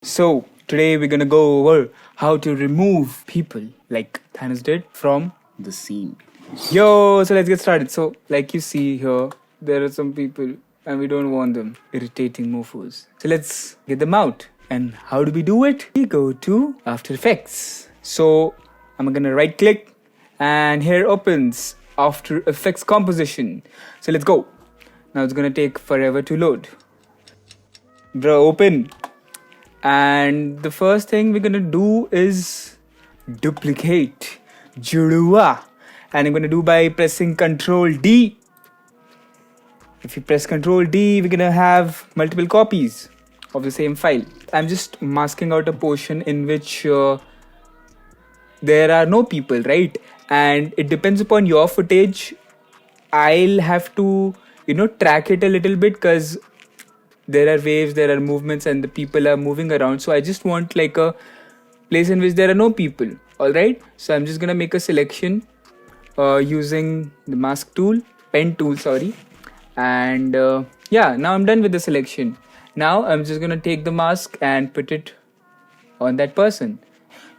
So, today we're gonna go over how to remove people like Thanos did from the scene. Yo, so let's get started. So, like you see here, there are some people and we don't want them irritating mofos. So, let's get them out. And how do we do it? We go to After Effects. So, I'm gonna right click and here opens After Effects Composition. So, let's go. Now, it's gonna take forever to load. Bro, open. And the first thing we're gonna do is duplicate Jurua. And I'm gonna do by pressing Control D. If you press Control D, we're gonna have multiple copies of the same file. I'm just masking out a portion in which there are no people, right? And it depends upon your footage. I'll have to, track it a little bit because there are waves, there are movements, and the people are moving around. So I just want like a place in which there are no people. All right. So I'm just gonna make a selection using the mask tool, pen tool, sorry. And yeah, now I'm done with the selection. Now I'm just gonna take the mask and put it on that person.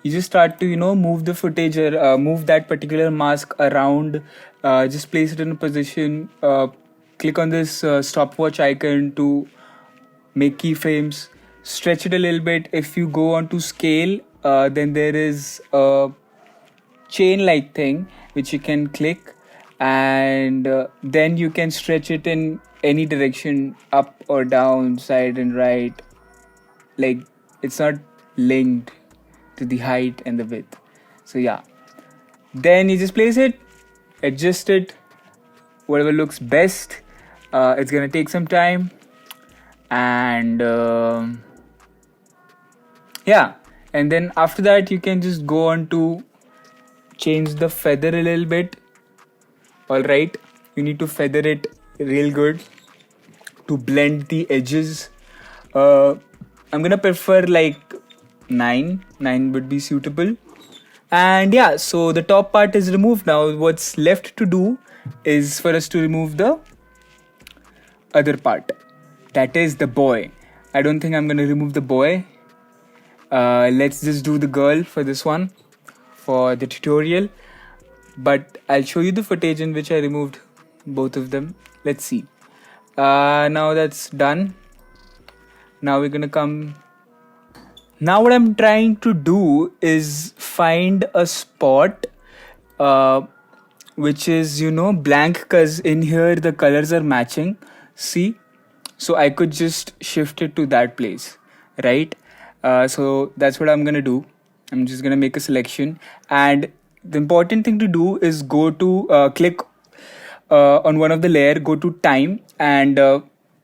You just start to move the footage or move that particular mask around. Just place it in a position. Click on this stopwatch icon to make keyframes, stretch it a little bit. If you go on to scale, then there is a chain like thing which you can click, and then you can stretch it in any direction, up or down, side and right. Like it's not linked to the height and the width. So yeah, then you just place it, adjust it, whatever looks best. It's gonna take some time, and yeah, and then after that you can just go on to change the feather a little bit. All right, you need to feather it real good to blend the edges. I'm gonna prefer like 9 would be suitable. And yeah, so the top part is removed. Now what's left to do is for us to remove the other part, that is the boy. I don't think I'm gonna remove the boy. Let's just do the girl for this one, for the tutorial. But I'll show you the footage in which I removed both of them. Let's see. Now that's done. Now we're gonna come. Now what I'm trying to do is find a spot which is blank, because in here the colors are matching. See, so I could just shift it to that place, right? So that's what I'm gonna do. I'm just gonna make a selection, and the important thing to do is go to click on one of the layer, go to time, and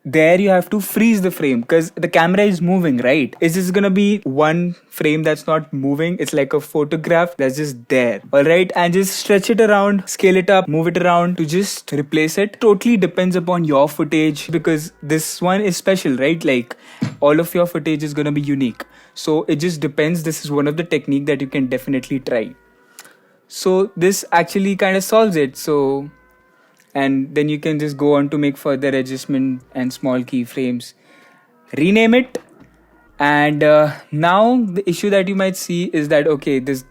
there you have to freeze the frame because the camera is moving, right? It's just gonna be one frame that's not moving. It's like a photograph that's just there. All right, and just stretch it around, scale it up, move it around to just replace it. Totally depends upon your footage, because this one is special, right? Like all of your footage is gonna be unique. So it just depends. This is one of the technique that you can definitely try. So this actually kind of solves it. So, and then you can just go on to make further adjustment and small keyframes, rename it. And now the issue that you might see is that, okay, this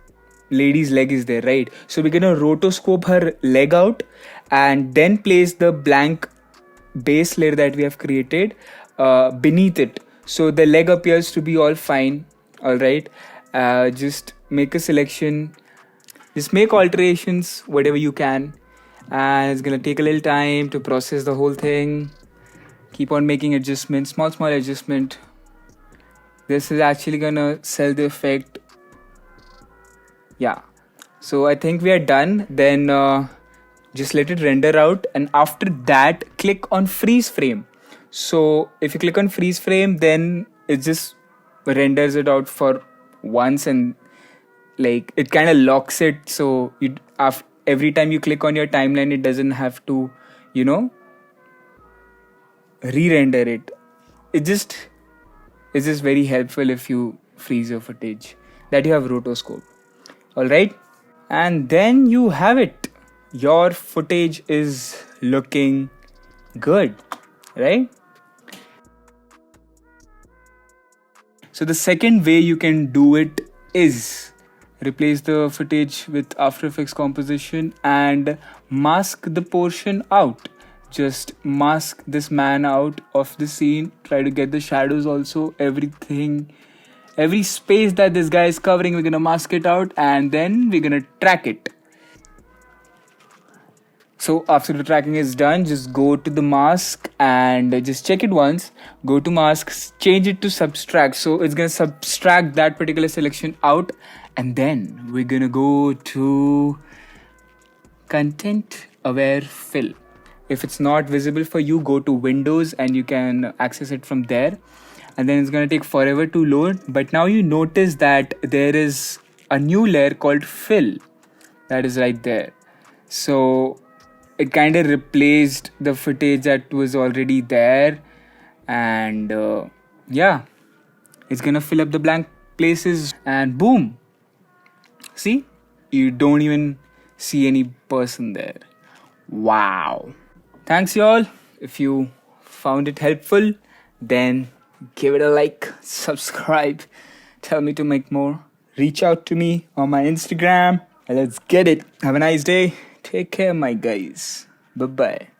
lady's leg is there, right? So we're gonna rotoscope her leg out and then place the blank base layer that we have created beneath it, so the leg appears to be all fine. All right, just make a selection, just make alterations whatever you can, and it's gonna take a little time to process the whole thing. Keep on making adjustments, small adjustment. This is actually gonna sell the effect. Yeah, so I think we are done. Then just let it render out, and after that click on freeze frame. So if you click on freeze frame, then it just renders it out for once, and like it kind of locks it, so you every time you click on your timeline, it doesn't have to re-render it. It's just very helpful if you freeze your footage that you have rotoscope. All right, and then you have it. Your footage is looking good, right? So the second way you can do it is replace the footage with After Effects composition and mask the portion out. Just mask this man out of the scene. Try to get the shadows also, everything, every space that this guy is covering, we're gonna mask it out and then we're gonna track it. So after the tracking is done, just go to the mask and just check it once. Go to masks, change it to subtract. So it's gonna subtract that particular selection out, and then we're gonna go to content aware fill. If it's not visible for you, go to Windows and you can access it from there. And then it's gonna take forever to load. But now you notice that there is a new layer called fill that is right there. So it kind of replaced the footage that was already there, and yeah, it's gonna fill up the blank places and boom, see, you don't even see any person there. Wow. Thanks y'all. If you found it helpful, then give it a like, subscribe, tell me to make more, reach out to me on my Instagram, and let's get it. Have a nice day. Take care, my guys. Bye bye.